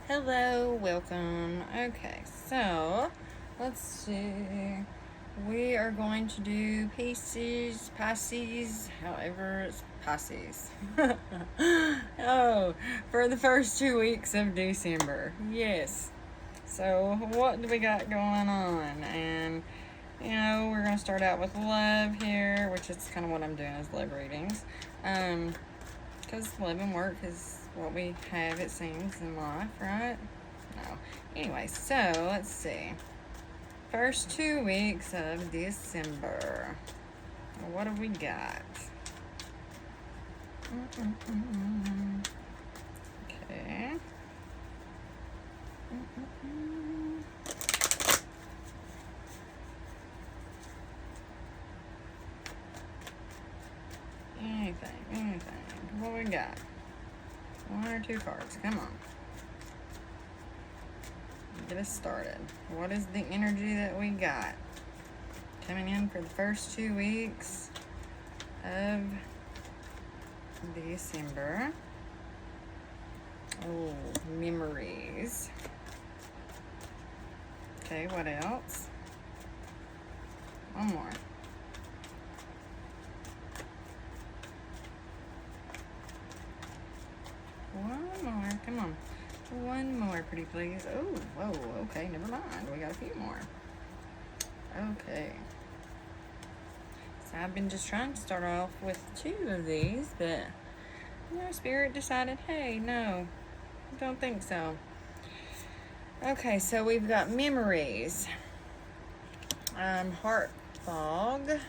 Hello, welcome. Okay, so let's see. We are going to do Pisces, however it's Pisces. Oh, for the first 2 weeks of December. Yes. So, what do we got going on? And, we're going to start out with love here, which is kind of what I'm doing is love readings. Because love and work is what we have, it seems, in life, right? No. Anyway, so let's see. First 2 weeks of December. What have we got? Okay. Anything. What we got? 1 or 2 cards. Come on. Get us started. What is the energy that we got coming in for the first 2 weeks of December? Oh, memories. Okay, what else? One more. One more. Come on. One more, pretty please. Oh, whoa, okay, never mind. We got a few more. Okay. So I've been just trying to start off with 2 of these, but, Spirit decided, hey, no, don't think so. Okay, so we've got memories. Heart fog.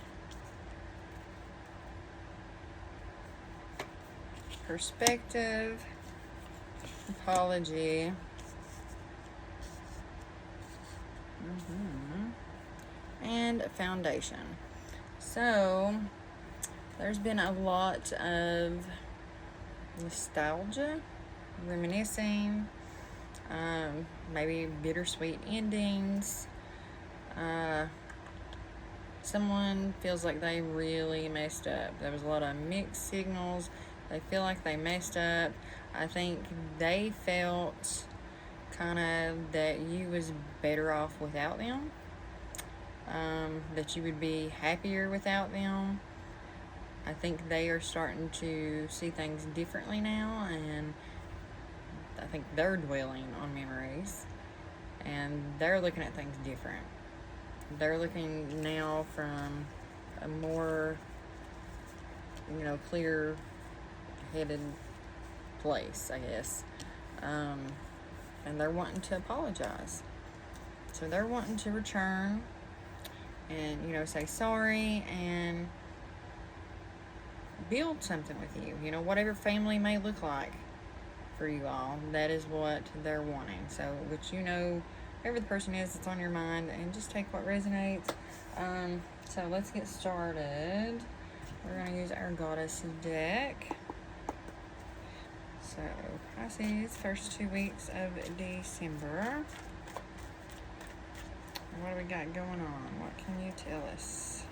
Perspective. Apology. And foundation. So there's been a lot of nostalgia, reminiscing, maybe bittersweet endings. Someone feels like they really messed up. There was a lot of mixed signals. They feel like they messed up. I think they felt kind of that you was better off without them. That you would be happier without them. I think they are starting to see things differently now, and I think they're dwelling on memories, and they're looking at things different. They're looking now from a more, clear-headed place, I guess. And they're wanting to apologize. So they're wanting to return and, say sorry and build something with you. Whatever family may look like for you all, that is what they're wanting. So, which whoever the person is that's on your mind, and just take what resonates. So let's get started. We're going to use our Goddess deck. So, Pisces, first 2 weeks of December. What do we got going on? What can you tell us?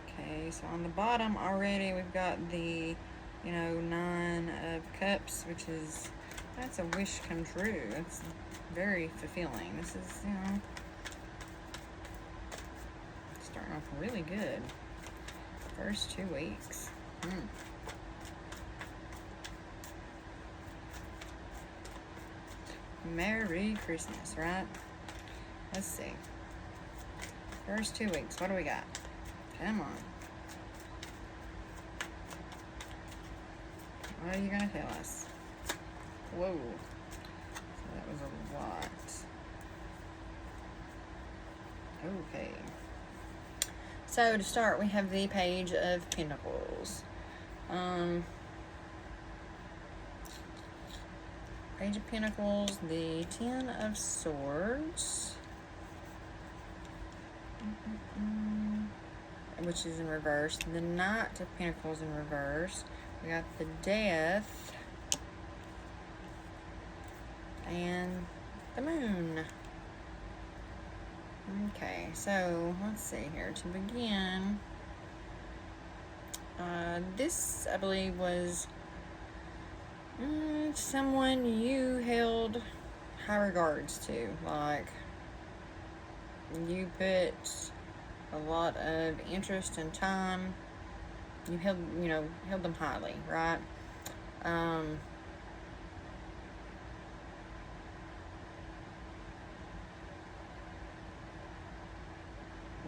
Okay, so on the bottom already we've got the, 9 of Cups, which is, that's a wish come true. It's very fulfilling. This is, starting off really good. First 2 weeks. Merry Christmas, right? Let's see. First 2 weeks. What do we got? Come on. What are you going to tell us? Whoa. So that was a lot. Okay. So to start, we have the Page of Pentacles. Page of Pentacles, the 10 of Swords, which is in reverse, the Knight of Pentacles in reverse, we got the Death, and the Moon. Okay, so let's see here. To begin, This, I believe, was someone you held high regards to. Like, you put a lot of interest and time. You held them highly, right?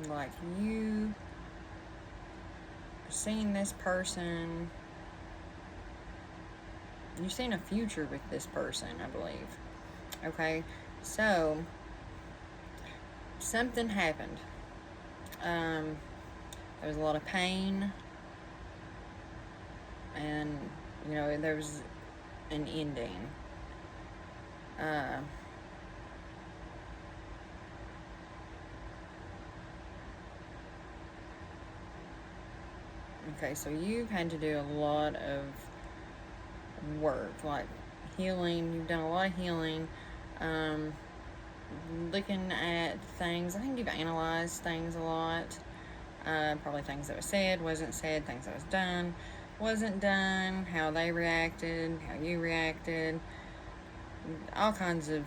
Like, you seen this person, you've seen a future with this person, I believe. Okay, so something happened. There was a lot of pain, and there was an ending. Okay, so you've had to do a lot of work, like healing. You've done a lot of healing. Looking at things. I think you've analyzed things a lot. Probably things that was said, wasn't said, things that was done, wasn't done, how they reacted, how you reacted, all kinds of,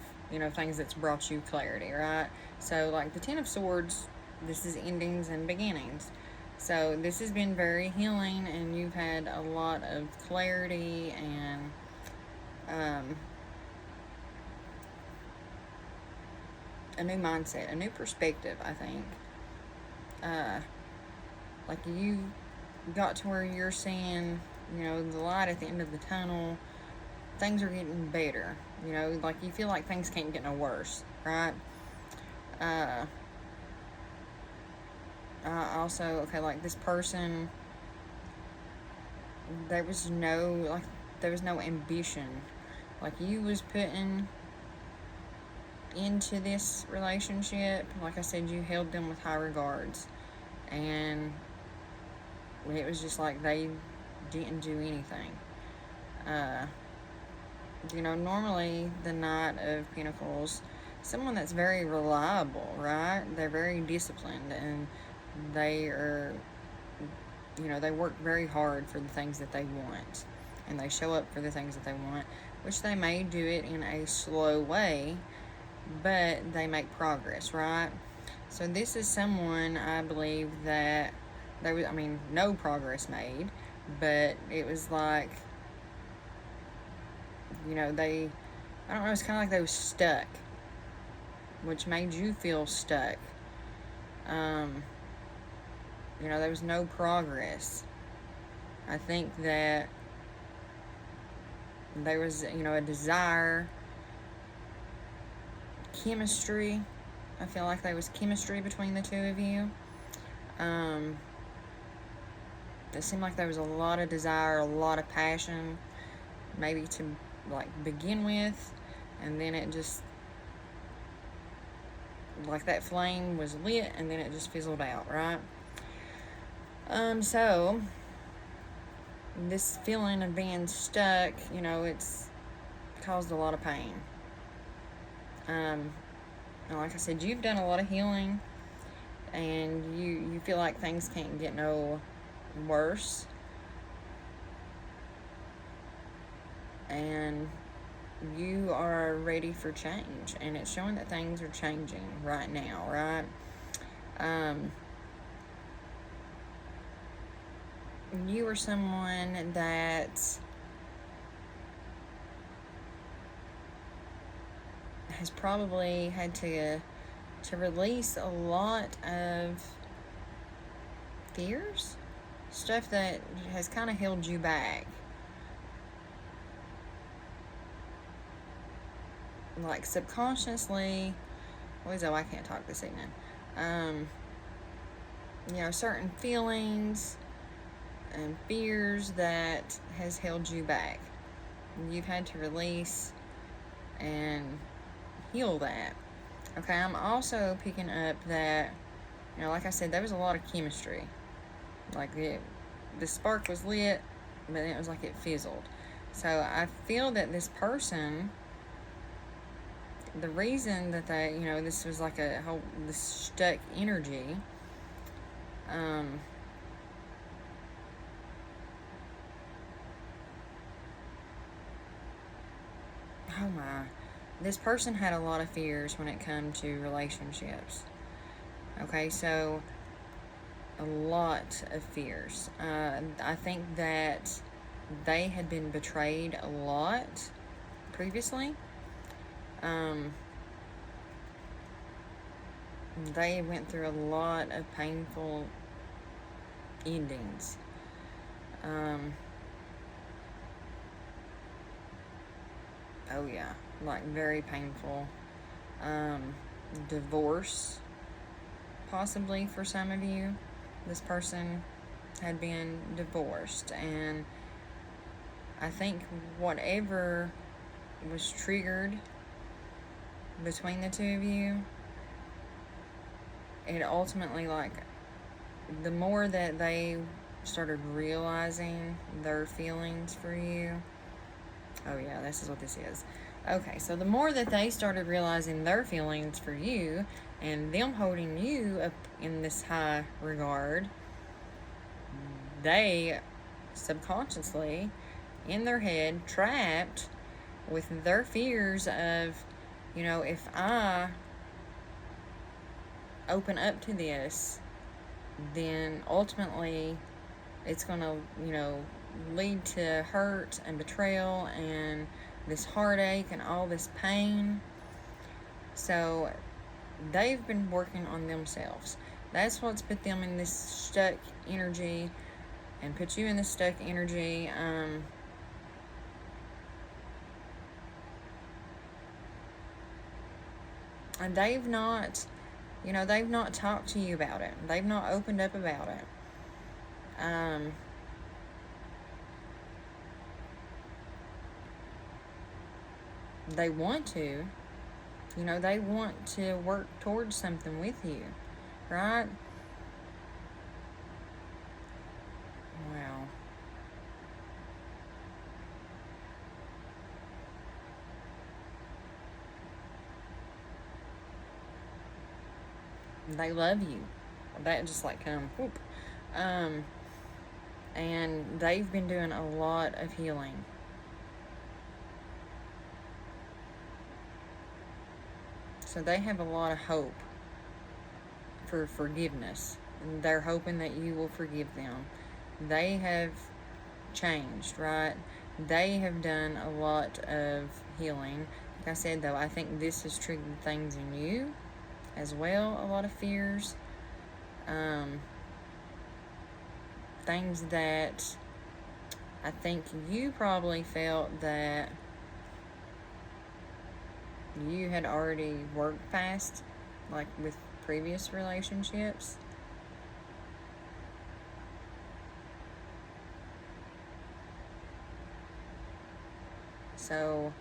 things that's brought you clarity, right? So, like the Ten of Swords, this is endings and beginnings. So, this has been very healing, and you've had a lot of clarity and, a new mindset, a new perspective, I think. Like, you got to where you're seeing, the light at the end of the tunnel. Things are getting better. Like, you feel like things can't get no worse, right? Also, okay, like this person, there was no ambition. Like, you was putting into this relationship, like I said, you held them with high regards, and it was just like they didn't do anything. Normally the Knight of Pentacles, someone that's very reliable, right? They're very disciplined, and they are, they work very hard for the things that they want, and they show up for the things that they want, which they may do it in a slow way, but they make progress, right? So this is someone, I believe, that there was, no progress made, but it was like, I don't know, it's kind of like they was stuck, which made you feel stuck. There was no progress. I think that there was, a desire, chemistry. I feel like there was chemistry between the two of you. It seemed like there was a lot of desire, a lot of passion, maybe to, like, begin with, and then it just, like, that flame was lit, and then it just fizzled out, right? So, this feeling of being stuck, it's caused a lot of pain. And like I said, you've done a lot of healing, and you feel like things can't get no worse, and you are ready for change, and it's showing that things are changing right now, right? You are someone that has probably had to release a lot of fears, stuff that has kind of held you back. Like, subconsciously, I can't talk this evening. Certain feelings and fears that has held you back. You've had to release and heal that. Okay, I'm also picking up that, like I said, there was a lot of chemistry. Like, the spark was lit, but then it was like it fizzled. So I feel that this person, the reason that they, this was like this stuck energy, oh my, this person had a lot of fears when it comes to relationships. Okay, so a lot of fears. I think that they had been betrayed a lot previously. They went through a lot of painful endings. Oh yeah, like very painful. Divorce, possibly for some of you. This person had been divorced, and I think whatever was triggered between the two of you, it ultimately, like, the more that they started realizing their feelings for you. Oh yeah, this is what this is. Okay, so the more that they started realizing their feelings for you and them holding you up in this high regard, they subconsciously, in their head, trapped with their fears of, if I open up to this, then ultimately it's going to, lead to hurt and betrayal and this heartache and all this pain. So they've been working on themselves. That's what's put them in this stuck energy and put you in this stuck energy. And they've not, they've not talked to you about it. They've not opened up about it. They want to, they want to work towards something with you, right? Wow. They love you. That just like whoop. And they've been doing a lot of healing. So they have a lot of hope for forgiveness. And they're hoping that you will forgive them. They have changed, right? They have done a lot of healing. Like I said, though, I think this has triggered things in you as well, a lot of fears. Things that I think you probably felt that you had already worked past, like with previous relationships. So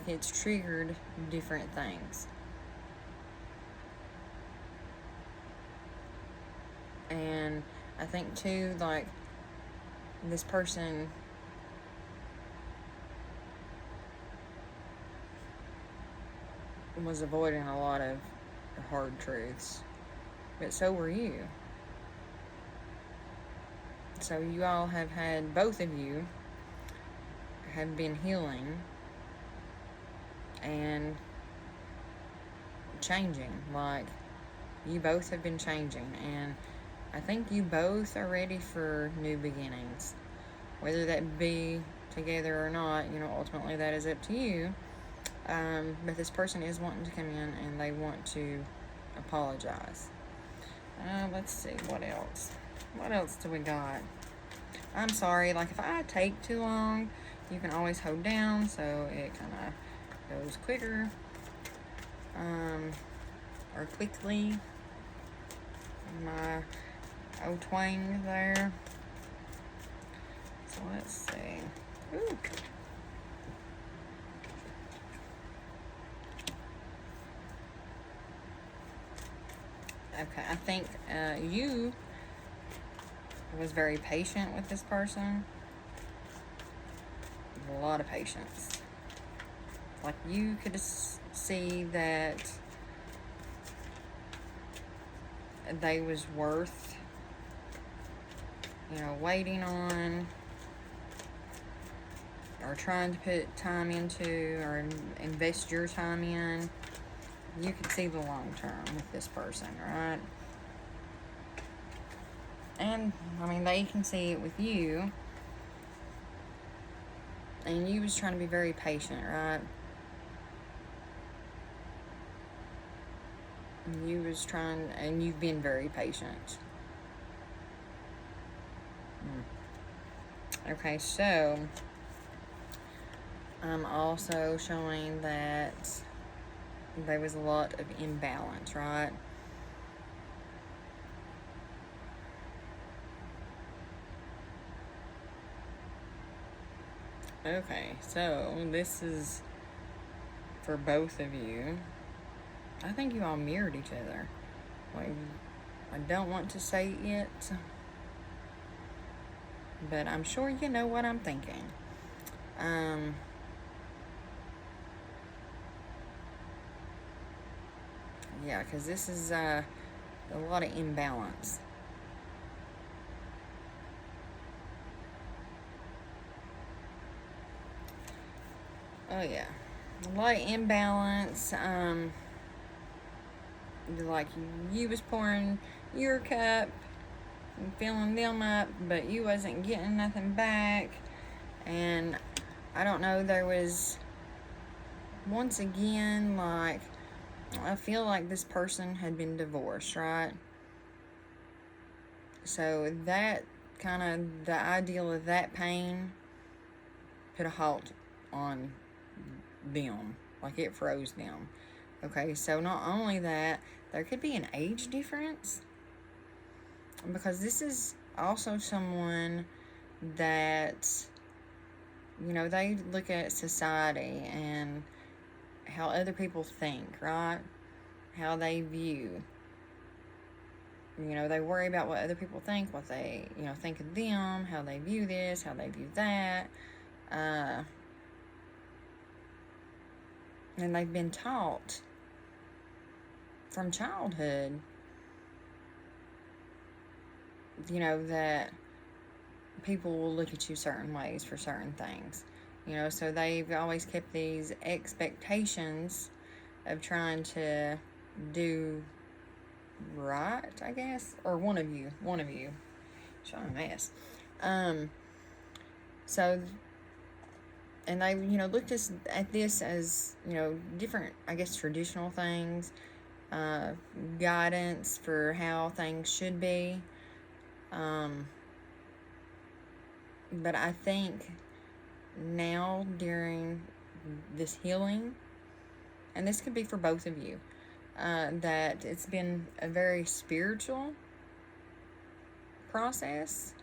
it's triggered different things. And I think too, like, this person was avoiding a lot of hard truths, but so were you. So you all have had, both of you have been healing and changing. Like, you both have been changing, and I think you both are ready for new beginnings. Whether that be together or not, ultimately that is up to you. But this person is wanting to come in and they want to apologize. Let's see, what else? What else do we got? I'm sorry, like, if I take too long, you can always hold down so it kind of goes quicker. Or quickly. My old twang there. So let's see. Ooh. Okay, I think you was very patient with this person. A lot of patience. Like, you could see that they was worth, waiting on. are trying to put time into or invest your time in, you can see the long term with this person, right? And, I mean, they can see it with you. And you was trying to be very patient, right? You was trying, and you've been very patient. Okay, so I'm also showing that there was a lot of imbalance, right? Okay, so this is for both of you. I think you all mirrored each other. Like, I don't want to say it, but I'm sure you know what I'm thinking. Yeah, because this is a lot of imbalance. Oh yeah, a lot of imbalance. Like you was pouring your cup and filling them up, but you wasn't getting nothing back. And I don't know, there was, once again, like, I feel like this person had been divorced, right? So that kind of, the ideal of that pain put a halt on them. Like, it froze them. Okay, so not only that, there could be an age difference. Because this is also someone that, you know, they look at society and how other people think, right? How they view. You know, they worry about what other people think, what they, you know, think of them, how they view this, how they view that. And they've been taught from childhood, you know, that people will look at you certain ways for certain things. You know, so they've always kept these expectations of trying to do right, I guess. Or one of you. Showing a mess. So, and they, you know, looked at this as, you know, different, I guess, traditional things, guidance for how things should be. But I think now during this healing, and this could be for both of you, that it's been a very spiritual process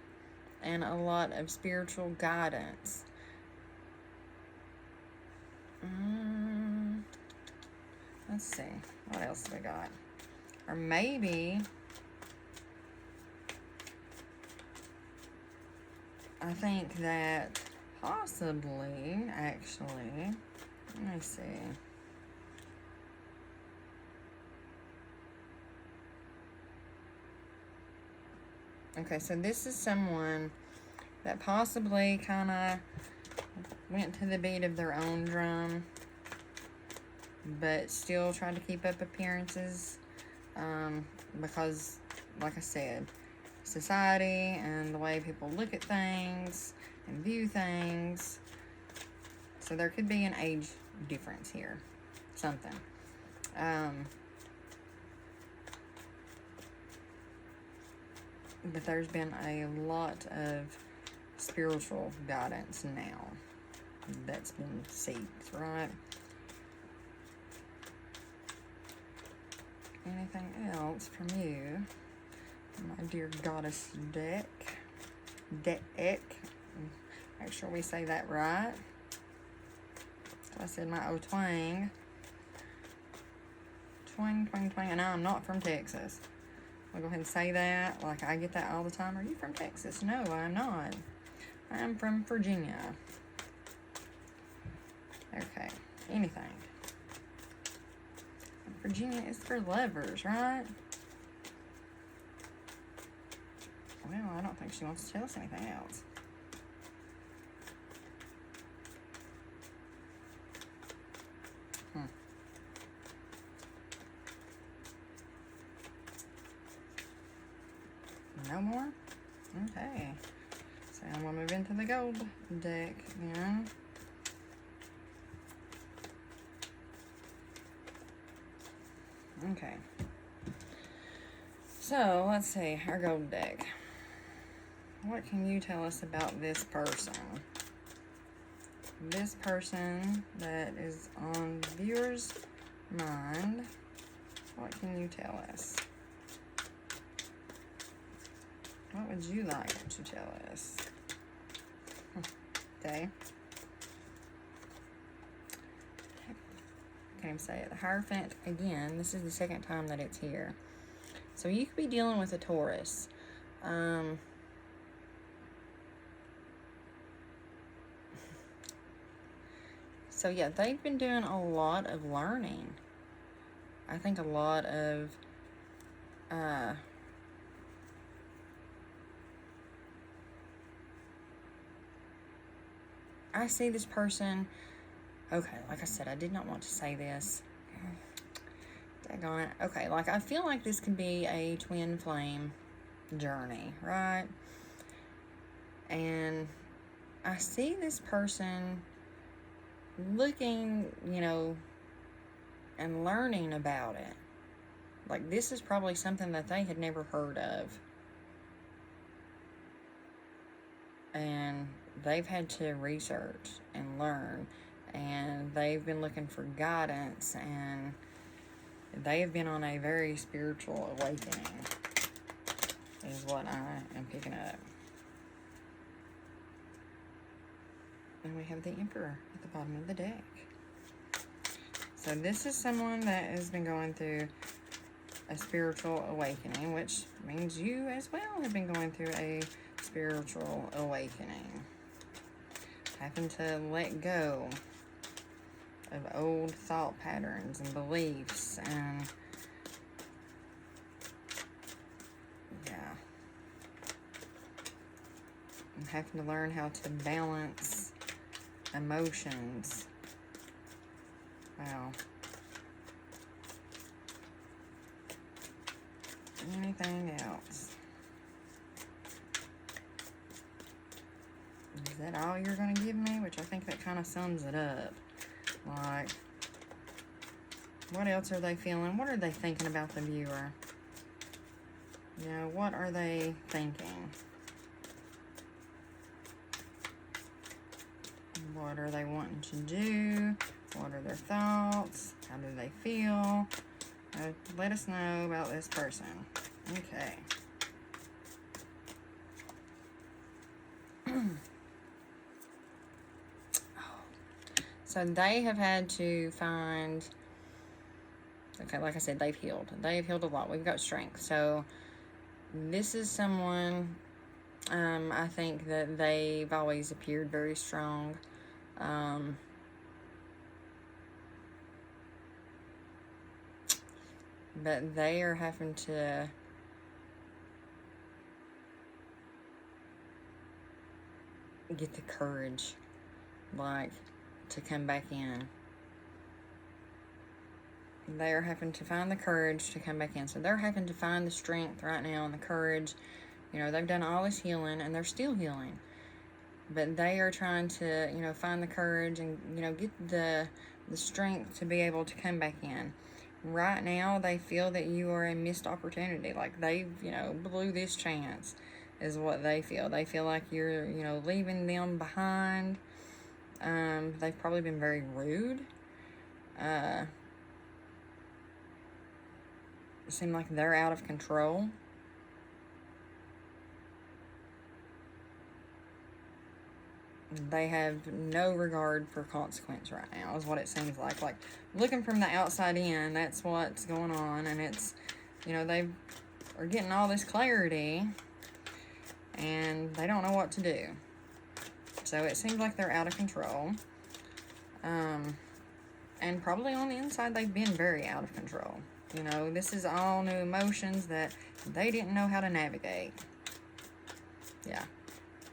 and a lot of spiritual guidance. Let's see, what else we got? Or maybe, I think that possibly, actually, let me see. Okay, so this is someone that possibly kind of went to the beat of their own drum, but still tried to keep up appearances, because, like I said, society and the way people look at things and view things. So there could be an age difference here, something. But there's been a lot of spiritual guidance now that's been seeked, right? Anything else from you, my dear goddess deck? Make sure we say that right. I said my oh twang. Twang, twang, twang. And I'm not from Texas. I'll go ahead and say that. Like, I get that all the time. Are you from Texas? No, I'm not. I'm from Virginia. Okay. Anything. Virginia is for lovers, right? Well, I don't think she wants to tell us anything else. No more? Okay. So I'm going to move into the gold deck then. Okay. So, let's see. Our gold deck. What can you tell us about this person? This person that is on the viewer's mind. What can you tell us? What would you like to tell us? Okay. Can't even say it. The Hierophant, again, this is the second time that it's here. So you could be dealing with a Taurus. So yeah, they've been doing a lot of learning. I think a lot of I see this person. Okay, like I said, I did not want to say this. Daggone it. Okay, like I feel like this could be a twin flame journey, right? And I see this person looking, you know, and learning about it. Like, this is probably something that they had never heard of. And they've had to research and learn. And they've been looking for guidance. And they have been on a very spiritual awakening, is what I am picking up. And we have the Emperor at the bottom of the deck. So this is someone that has been going through a spiritual awakening, which means you as well have been going through a spiritual awakening. Having to let go of old thought patterns and beliefs, and yeah, and having to learn how to balance emotions. Wow. Anything else? Is that all you're going to give me? Which I think that kind of sums it up. Like, what else are they feeling? What are they thinking about the viewer? You know, what are they thinking? What are they wanting to do? What are their thoughts? How do they feel? Let us know about this person. Okay. So they have had to find, okay, like I said, they've healed. They've healed a lot. We've got strength. So this is someone, I think that they've always appeared very strong. But they are having to get the courage, like, to come back in. They're having to find the courage to come back in. So they're having to find the strength right now and the courage. You know, they've done all this healing and they're still healing. But they are trying to, you know, find the courage and, you know, get the strength to be able to come back in. Right now, they feel that you are a missed opportunity. Like, they've, you know, blew this chance, is what they feel. They feel like you're, you know, leaving them behind. They've probably been very rude. It seems like they're out of control. They have no regard for consequence right now, is what it seems like. Like, looking from the outside in, that's what's going on. And it's, you know, they are getting all this clarity and they don't know what to do. So it seems like they're out of control. And probably on the inside, they've been very out of control. You know, this is all new emotions that they didn't know how to navigate. Yeah.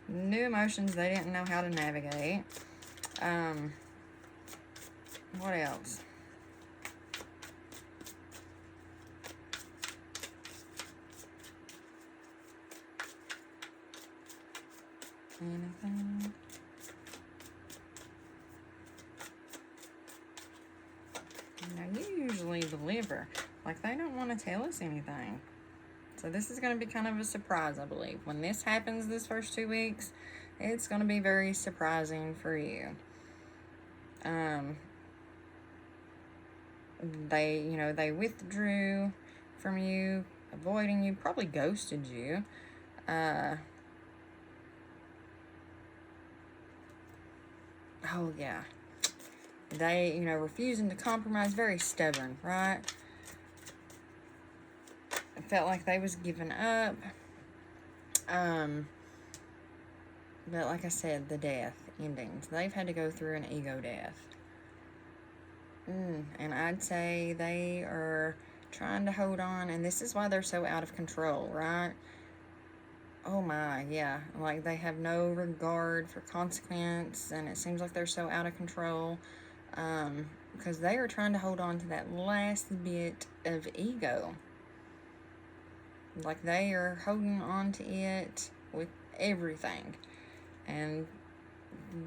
New emotions they didn't know how to navigate. What else? Anything? Now, you usually deliver. Like, they don't want to tell us anything. So this is going to be kind of a surprise, I believe. When this happens this first 2 weeks, it's going to be very surprising for you. They withdrew from you, avoiding you, probably ghosted you. Oh, yeah. They, refusing to compromise, very stubborn, right? It felt like they was giving up. But like I said, the death endings. They've had to go through an ego death. And I'd say they are trying to hold on, and this is why they're so out of control, right? Oh my, yeah. Like, they have no regard for consequence, and it seems like they're so out of control. Because they are trying to hold on to that last bit of ego. Like, they are holding on to it with everything. And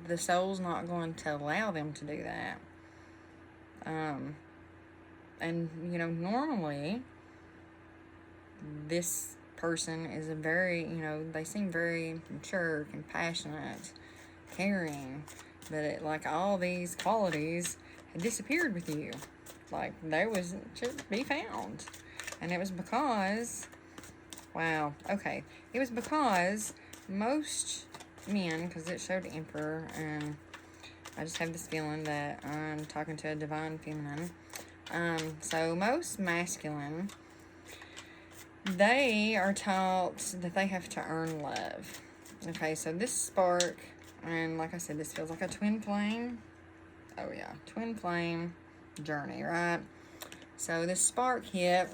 the soul's not going to allow them to do that. And, normally, this person is a very, they seem very mature, compassionate, caring, but like all these qualities had disappeared with you. Like, they was to be found. And it was because, wow, okay, it was because most men, because it showed Emperor, and I just have this feeling that I'm talking to a divine feminine. So most masculine, they are taught that they have to earn love. Okay, so this spark, and like I said, this feels like a twin flame. Oh yeah, twin flame journey, right? So this spark hit,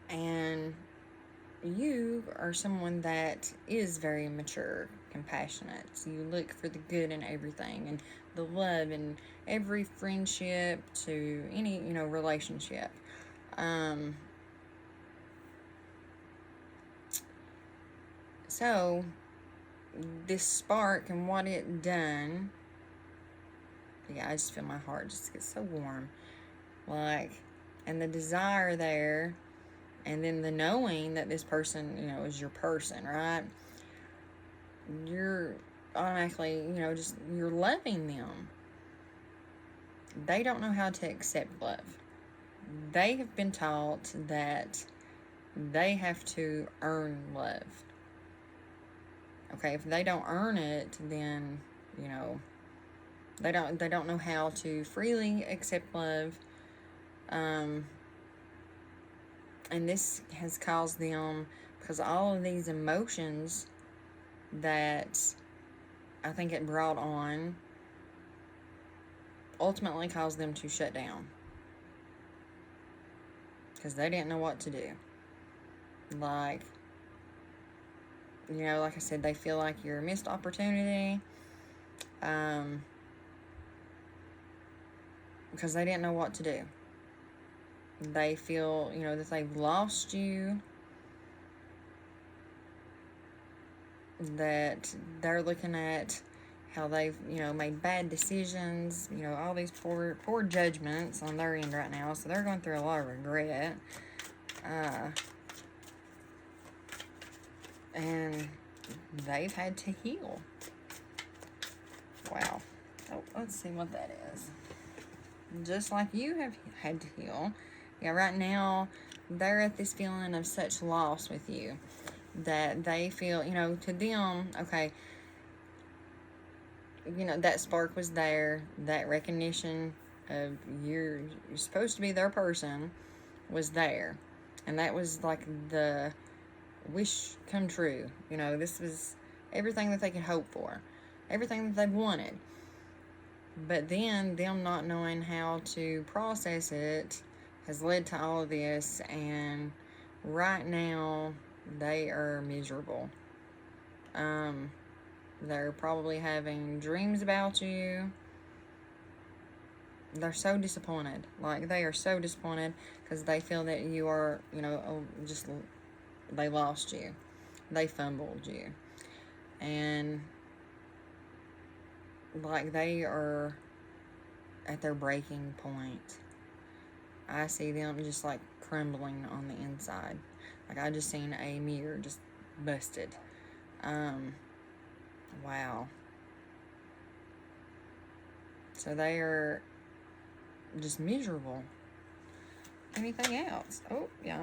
and you are someone that is very mature, compassionate. So you look for the good in everything, and the love in every friendship to any, relationship. So this spark and what it done, yeah, I just feel my heart just gets so warm. Like, and the desire there, and then the knowing that this person, is your person, right? You're automatically, you're loving them. They don't know how to accept love. They have been taught that they have to earn love. Okay, if they don't earn it, then, they don't know how to freely accept love. And this has caused them, because all of these emotions that I think it brought on ultimately caused them to shut down. Because they didn't know what to do. Like, like I said, they feel like you're a missed opportunity. Because they didn't know what to do. They feel, that they've lost you. That they're looking at how they've, made bad decisions, all these poor judgments on their end right now. So they're going through a lot of regret. And they've had to heal. Wow. Oh, let's see what that is. Just like you have had to heal. Yeah, right now, they're at this feeling of such loss with you that they feel, to them, okay, that spark was there, that recognition of you're supposed to be their person was there. And that was like the wish come true. This was everything that they could hope for, everything that they wanted. But then them not knowing how to process it has led to all of this, and right now they are miserable. They're probably having dreams about you. They're so disappointed. Like, they are so disappointed because they feel that you are, they lost you. They fumbled you. and like they are at their breaking point. I see them just like crumbling on the inside. Like I just seen a mirror just busted. Wow. So they are just miserable. Anything else? Oh, yeah.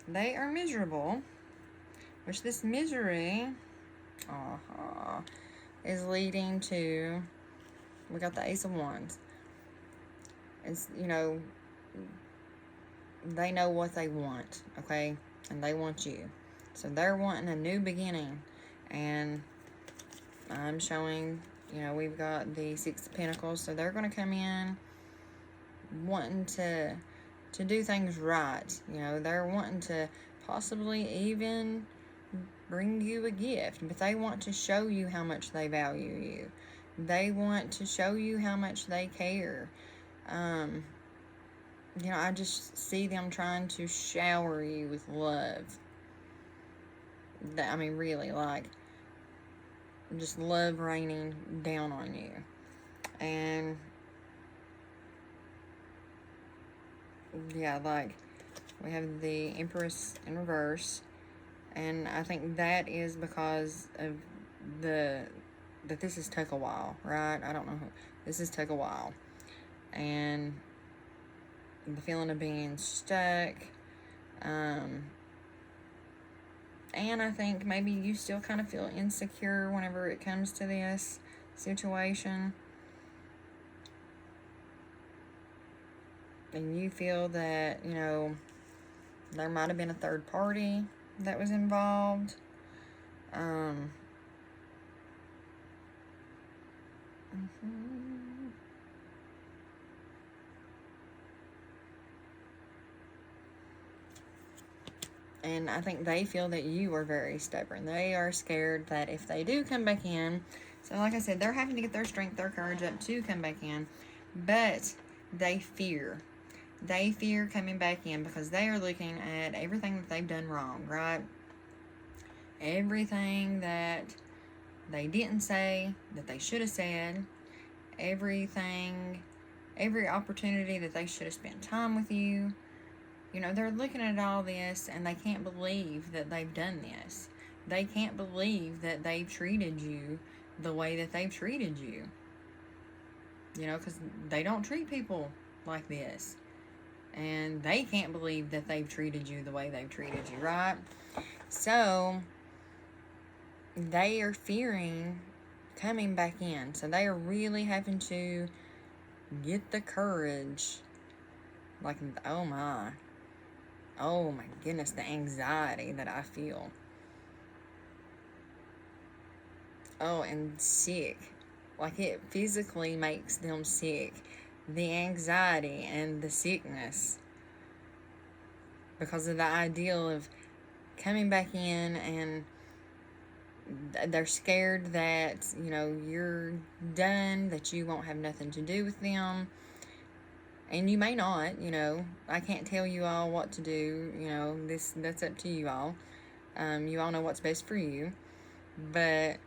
They are miserable. Which this misery is leading to, we got the Ace of Wands. It's, you know, they know what they want, okay? And they want you. So they're wanting a new beginning. And I'm showing, you know, we've got the Six of Pentacles. So they're going to come in wanting to do things right. You know, they're wanting to possibly even bring you a gift. But they want to show you how much they value you. They want to show you how much they care. You know, I just see them trying to shower you with love. I mean, really, like, just love raining down on you. And, yeah, like, we have the Empress in reverse. And I think that is because of that this has took a while, right? I don't know. This has took a while. And the feeling of being stuck. And I think maybe you still kind of feel insecure whenever it comes to this situation. And you feel that, you know, there might have been a third party that was involved. And I think they feel that you are very stubborn. They are scared that if they do come back in, so like I said, they're having to get their strength, their courage up to come back in, but they fear. They fear coming back in because they are looking at everything that they've done wrong, right? Everything that they didn't say, that they should have said, everything, every opportunity that they should have spent time with you. You know, they're looking at all this and they can't believe that they've done this. They can't believe that they've treated you the way that they've treated you. You know, because they don't treat people like this. And they can't believe that they've treated you the way they've treated you, right? So, they are fearing coming back in. So, they are really having to get the courage. Like, oh my goodness, the anxiety that I feel. Oh, and sick. Like, it physically makes them sick. The anxiety and the sickness. Because of the ideal of coming back in, and they're scared that, you know, you're done, that you won't have nothing to do with them. And you may not, you know. I can't tell you all what to do, you know. That's up to you all. You all know what's best for you. But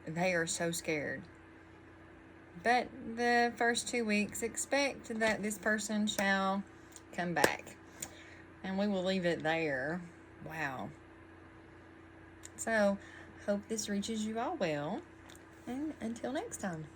they are so scared. But the first 2 weeks, expect that this person shall come back. And we will leave it there. Wow. So, hope this reaches you all well. And until next time.